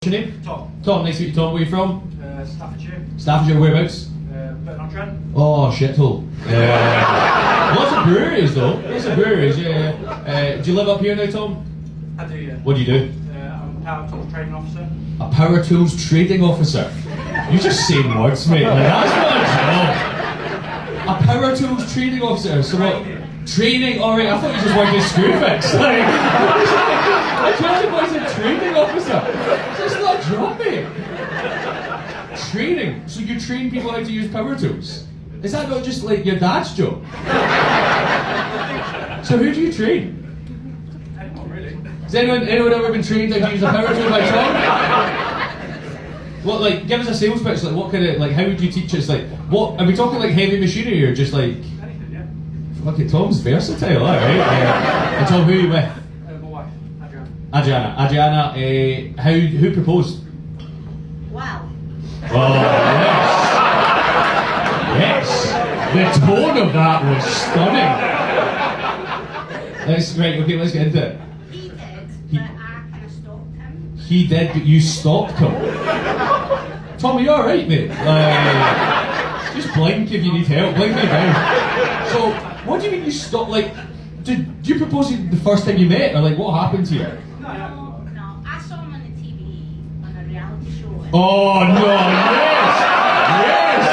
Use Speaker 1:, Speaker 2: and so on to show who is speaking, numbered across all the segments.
Speaker 1: What's your name?
Speaker 2: Tom.
Speaker 1: Tom, nice to meet you, Tom. Where are you from?
Speaker 2: Staffordshire.
Speaker 1: Staffordshire, whereabouts?
Speaker 2: Burton-on-Trent.
Speaker 1: Oh, shithole. Lots of breweries though. Lots of breweries, yeah. Do you live up here now, Tom?
Speaker 2: I do, yeah.
Speaker 1: What do you do?
Speaker 2: I'm a power tools trading officer.
Speaker 1: A power tools trading officer. You're just saying words, mate. Like, that's not a job. A power tools trading officer. So what? Training? Alright, I thought you just worked at Screwfix. Like, I tried to voice a training officer. It's not a job, mate. Training? So you train people how to use power tools? Is that not just like your dad's job? So who do you train?
Speaker 2: Anyone, really.
Speaker 1: Has anyone ever been trained how to use a power tool by Tom? What, like, give us a sales pitch, like what kind of, like, how would you teach us, like, what, are we talking like heavy machinery or just like...
Speaker 2: Anything, yeah.
Speaker 1: Fuck it, Tom's versatile, alright. And Tom, who are you with?
Speaker 2: My wife, Adriana.
Speaker 1: Adriana, who proposed?
Speaker 3: Wow.
Speaker 1: Oh, yes. Yes. The tone of that was stunning. Let's get into it.
Speaker 3: He did, but I kind of stopped him.
Speaker 1: He did, but you stopped him. Tom, are you alright, mate? Just blink if you need help. Blink me down. So, what do you mean you stopped? Like, did you propose the first time you met, or like what happened to you?
Speaker 3: No, I saw him on the TV on a reality show.
Speaker 1: Oh no! Yes!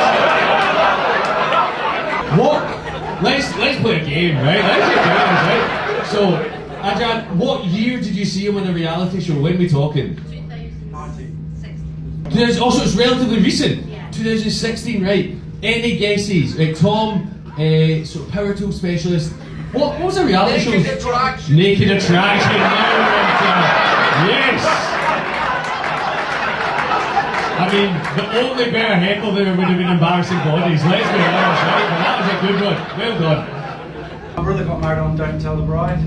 Speaker 1: What? Let's play a game, right? Let's get going, right? So, Adrian, what year did you see him on a reality show? When are we talking?
Speaker 3: 2016.
Speaker 1: Also, it's relatively recent.
Speaker 3: Yeah.
Speaker 1: 2016, right? Any guesses? Right, Tom, sort of power tool specialist. What was a reality show?
Speaker 4: Naked Attraction.
Speaker 1: Naked Attraction. Yes. I mean, the only better heckle there would have been embarrassing bodies. Let's be honest, right? But that was a good one. Well done.
Speaker 2: My brother got married on Don't Tell the Bride.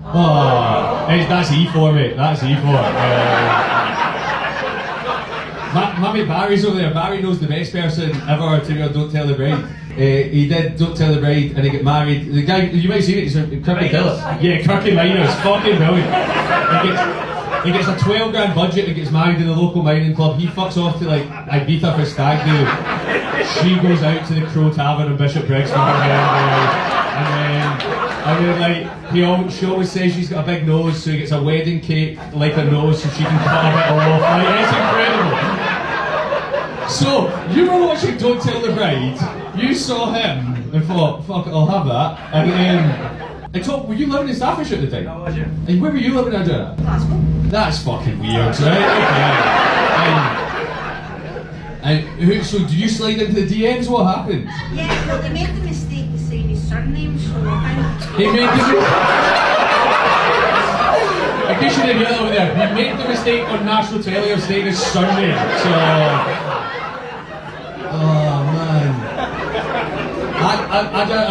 Speaker 1: Oh, that's E4, mate. That's E4. My mate Barry's over there. Barry knows the best person ever to do Don't Tell the Bride. He did Don't Tell the Bride and he got married. The guy, you might have seen it, he's Kirky Tiller. Yeah, Kirky Miners. Fucking brilliant. He gets a 12 grand budget and gets married in the local mining club. He fucks off to like Ibiza for stag do. She goes out to the Crow Tavern in Bishop Briggs for her and then like she always says she's got a big nose, so he gets a wedding cake like a nose so she can carve it off. Like, it's incredible. So you were watching Don't Tell the Bride, you saw him and thought, fuck it, I'll have that. And then Tom, were you living in Staffordshire at the time?
Speaker 2: How was you?
Speaker 1: And where were you living, Adriana?
Speaker 3: Glasgow.
Speaker 1: That's fucking weird, right? Okay. So did you slide into the DMs? What happened?
Speaker 3: Yeah, well, they made the mistake of saying his surname, so I
Speaker 1: He made the in case you didn't hear that over there, he made the mistake on national telly of saying his surname. So, oh man. I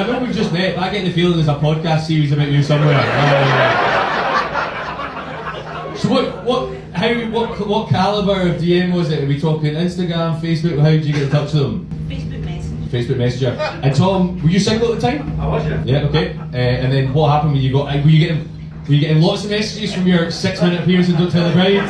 Speaker 1: know we've just met, but I get the feeling there's a podcast series about you somewhere. So what calibre of DM was it? Are we talking Instagram, Facebook? How did you get in touch with them?
Speaker 3: Facebook message.
Speaker 1: Facebook Messenger. And Tom, were you single at the time?
Speaker 2: How was you?
Speaker 1: Yeah, okay. And then what happened when you got? Were you getting lots of messages from your 6-minute appearance in Don't Tell the Bride?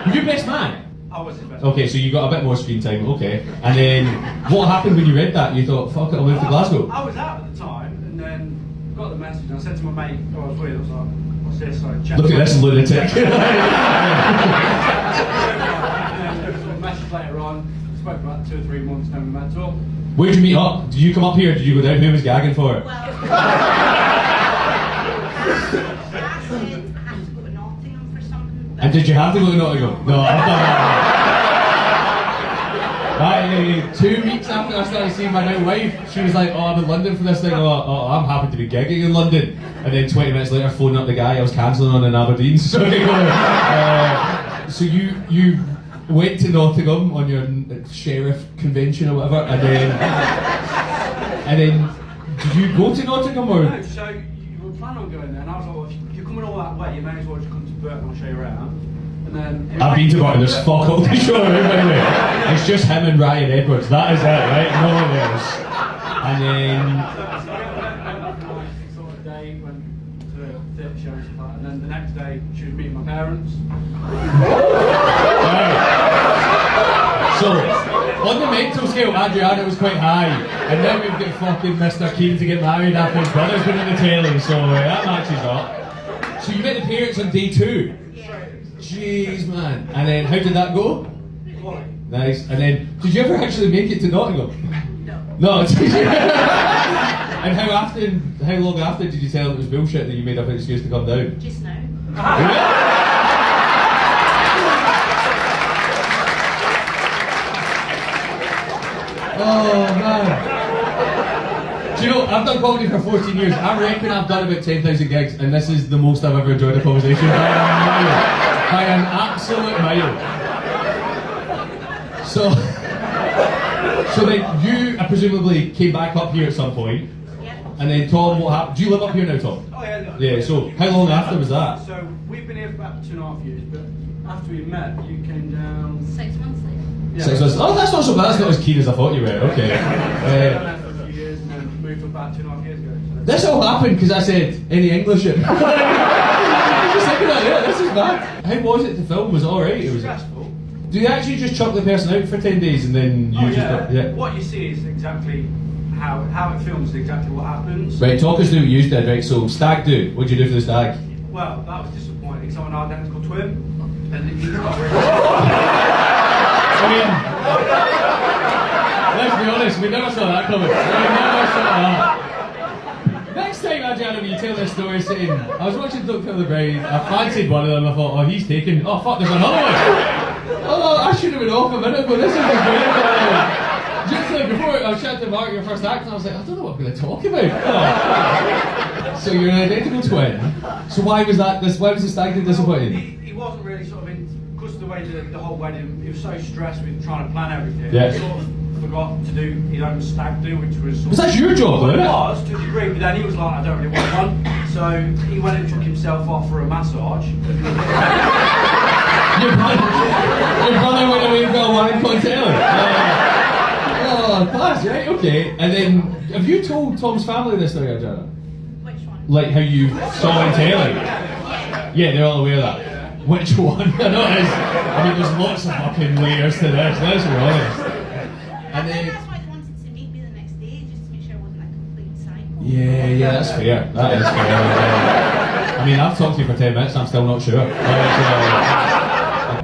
Speaker 1: Were you best man?
Speaker 2: I was his best.
Speaker 1: Okay, so you got a bit more screen time. Okay. And then what happened when you read that? You thought, fuck it, I'll move to Glasgow.
Speaker 2: I was out at the time and then got the message and I said to my mate who I was with, I was like, what's this? Like, chat.
Speaker 1: Look at this lunatic.
Speaker 2: And then a message later on, spoke for about 2 or 3 months, then we met up.
Speaker 1: Where'd you meet up? Did you come up here or did you go down? Who was gagging for it?
Speaker 3: Well, I said I had to go to Nottingham for something.
Speaker 1: And did you have to go to Nottingham? No, I've done that. 2 weeks after I started seeing my new wife, she was like, oh, I'm in London for this thing. Oh, I'm happy to be gigging in London. And then 20 minutes later, phoning up the guy I was cancelling on in Aberdeen. So, so you went to Nottingham on your sheriff convention or whatever, and then did you go to Nottingham or?
Speaker 2: No, so you were planning on going there, and I was like, well, if you're coming all that way, you may as well just come to Burton, I'll show you around. And then
Speaker 1: I've been to Burton, there's fuck all to show around by the way. It's just him and Ryan Edwards, that is it, right? No one else. And then
Speaker 2: sort of day, went to the theatre show and stuff like that, and then the next day she was meeting my parents.
Speaker 1: jail, Adriana was quite high, and then we've got fucking Mr. Keen to get married after his brother's been in the telly, so that matches up. So you met the parents on day 2?
Speaker 3: Yeah.
Speaker 1: Jeez, man. And then how did that go?
Speaker 2: Quality.
Speaker 1: Nice. And then, did you ever actually make it to Nottingham?
Speaker 3: No.
Speaker 1: No. And how long after did you tell them it was bullshit that you made up an excuse to come down?
Speaker 3: Just now.
Speaker 1: Oh man. Do you know, I've done comedy for 14 years. I reckon I've done about 10,000 gigs, and this is the most I've ever enjoyed a conversation by a mile. By an absolute mile. So then you presumably came back up here at some point,
Speaker 3: Yeah.
Speaker 1: and then Tom, what happened? Do you live up here now, Tom?
Speaker 2: Oh yeah.
Speaker 1: Yeah, so how long after was that?
Speaker 2: So we've been here for about 2.5 years, but after we met, you came down.
Speaker 3: 6 months later.
Speaker 2: Yeah.
Speaker 1: 6 months. Oh, that's not so bad. That's not as keen as I thought you were. Okay.
Speaker 2: Been there for a few years and then moved about 2.5 years ago. So.
Speaker 1: This all happened because I said any English in. I was just thinking about it. This is bad. How was it to film? Was it alright? It was.
Speaker 2: Stressful.
Speaker 1: Do you actually just chuck the person out for 10 days and then you
Speaker 2: Yeah. What you see is exactly how it films, is exactly what happens.
Speaker 1: Right, talk us through what you did, right? So, stag do. What'd you do for the stag?
Speaker 2: Well, that was disappointing. Because I'm an identical twin, and he's not really.
Speaker 1: I mean, let's be honest, we never saw that coming. We never saw that. Next time, Adriana, when you tell this story, saying, I was watching Don't Tell the Bride, I fancied one of them, I thought, oh, he's taken. Oh, fuck, there's another one. Oh, I should have been off a minute ago, this isn't good. Just like before, I was chatting to Mark, your first act, and I was like, I don't know what I'm going to talk about. Oh. So you're an identical twin. So why was the stag do disappointing?
Speaker 2: He wasn't really sort of in, because of the way the whole wedding, he was so stressed with trying to plan everything.
Speaker 1: Yeah.
Speaker 2: He sort of forgot to do his own stag do, which was sort
Speaker 1: Was that your job,
Speaker 2: well,
Speaker 1: wasn't
Speaker 2: it
Speaker 1: it?
Speaker 2: was, to a degree, but then he was like, I don't really want one. So he went and took himself off for a massage.
Speaker 1: Your brother went away and got a wine cocktail. Oh, class, right? Okay. And then, have you told Tom's family this story, Adriana?
Speaker 3: Which one?
Speaker 1: Like how you saw in telly?
Speaker 3: Yeah.
Speaker 1: Yeah, they're all aware of that. Which one? I know it is. I mean, there's lots of fucking layers to this, let's be honest. And
Speaker 3: I think
Speaker 1: then,
Speaker 3: that's why they wanted to meet me the next day, just to make sure I wasn't a complete psycho.
Speaker 1: yeah, that's fair. That is fair. I mean, I've talked to you for 10 minutes, I'm still not sure.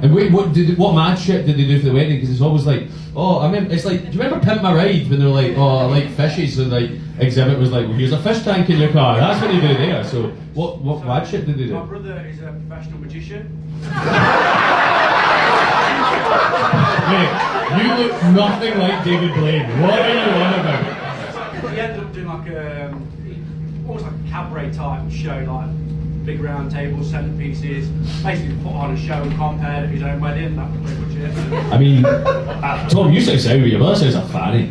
Speaker 1: And wait, what mad shit did they do for the wedding? Because it's always like, oh, I mean, it's like, do you remember Pimp My Ride when they were like, oh, I like fishes, and like Exhibit was like, well, here's a fish tank in your car. That's what they do there. So what mad shit did they do?
Speaker 2: My brother is a professional magician.
Speaker 1: Mate, you look nothing like David Blaine. What are you on about?
Speaker 2: He ended up doing like almost like a cabaret type show, like big round tables, centerpieces, basically put on a show and compared at his own wedding. That was pretty much it.
Speaker 1: I mean, Tom, you sound angry. Your brother sounds a fanny.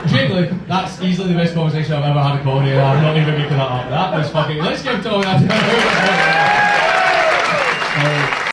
Speaker 1: Genuinely, that's easily the best conversation I've ever had at comedy, and I'm not even making that up. That was fucking. Let's give Tom that.